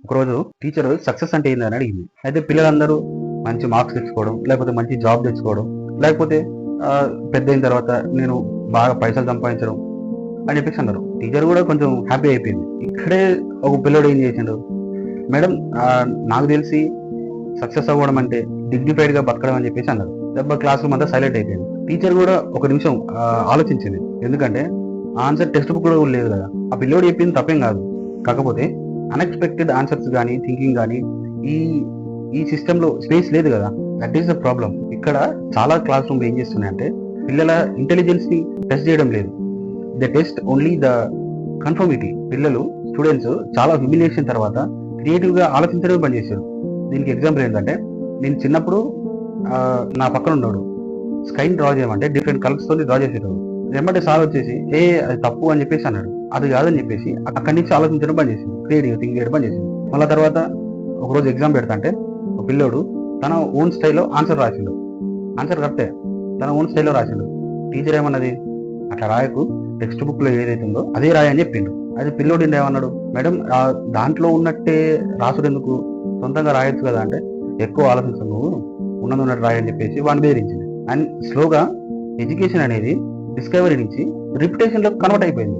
ఒకరోజు teacher success అంటే ఏందని అడిగింది. అయితే పిల్లలందరూ మంచి మార్క్స్ తెచ్చుకోవడం, లేకపోతే మంచి జాబ్ తెచ్చుకోవడం, లేకపోతే పెద్ద అయిన తర్వాత నేను బాగా పైసలు సంపాదించడం అని చెప్పేసి అన్నారు. టీచర్ కూడా కొంచెం హ్యాపీ అయిపోయింది. ఇక్కడే ఒక పిల్లడు ఏం చేసిండు, మేడం నాకు తెలిసి సక్సెస్ అవ్వడం అంటే డిగ్నిఫైడ్ గా బతకడం అని చెప్పేసి అన్నారు. దెబ్బ క్లాస్ రూమ్ అంతా సైలెంట్ అయిపోయింది. టీచర్ కూడా ఒక నిమిషం ఆలోచించింది. ఎందుకంటే ఆన్సర్ టెక్స్ట్ బుక్ కూడా లేదు కదా. ఆ పిల్లోడు చెప్పింది తప్పేం కాదు. కాకపోతే అన్ఎక్స్పెక్టెడ్ ఆన్సర్స్ కానీ థింకింగ్ కానీ ఈ ఈ సిస్టమ్ లో స్పేస్ లేదు కదా. That is the problem. ఇక్కడ చాలా క్లాస్ రూమ్ ఏం చేస్తున్నాయంటే పిల్లల ఇంటెలిజెన్స్ ని టెస్ట్ చేయడం లేదు. The test only the conformity. పిల్లలు స్టూడెంట్స్ చాలా హ్యూమిలియేషన్ తర్వాత క్రియేటివ్ గా ఆలోచించడమే పనిచేశారు. దీనికి ఎగ్జాంపుల్ ఏంటంటే నేను చిన్నప్పుడు నా పక్కన ఉన్నాడు స్కైన్ డ్రా చేయమంటే డిఫరెంట్ కలర్స్ తోని డ్రా చేసేటప్పుడు వెంబడి సార్ వచ్చేసి అది తప్పు అని చెప్పేసి అన్నాడు. అది కాదని చెప్పేసి అక్కడి నుంచి ఆలోచించడం పని చేసింది, క్రియేటివ్ థింక్ చేయడం పని చేసింది. మళ్ళీ తర్వాత ఒకరోజు ఎగ్జామ్ పెడతా అంటే ఒక పిల్లోడు తన ఓన్ స్టైల్లో ఆన్సర్ రాసిండు. ఆన్సర్ కరెక్టే, తన ఓన్ స్టైల్లో రాసిండు. టీచర్ ఏమన్నది, అట్లా రాయకు, టెక్స్ట్ బుక్ లో ఏదైతుందో అదే రాయి అని చెప్పిండు. అది పిల్లోడు ఏమన్నాడు, మేడం దాంట్లో ఉన్నట్టే రాసుడు ఎందుకు, సొంతంగా రాయొచ్చు కదా అంటే, ఎక్కువ ఆలోచించు నువ్వు, ఉన్నది రాయని చెప్పేసి వాడిని బెదిరించింది. అండ్ స్లోగా ఎడ్యుకేషన్ అనేది డిస్కవరీ నుంచి రిపిటేషన్ లో కన్వర్ట్ అయిపోయింది.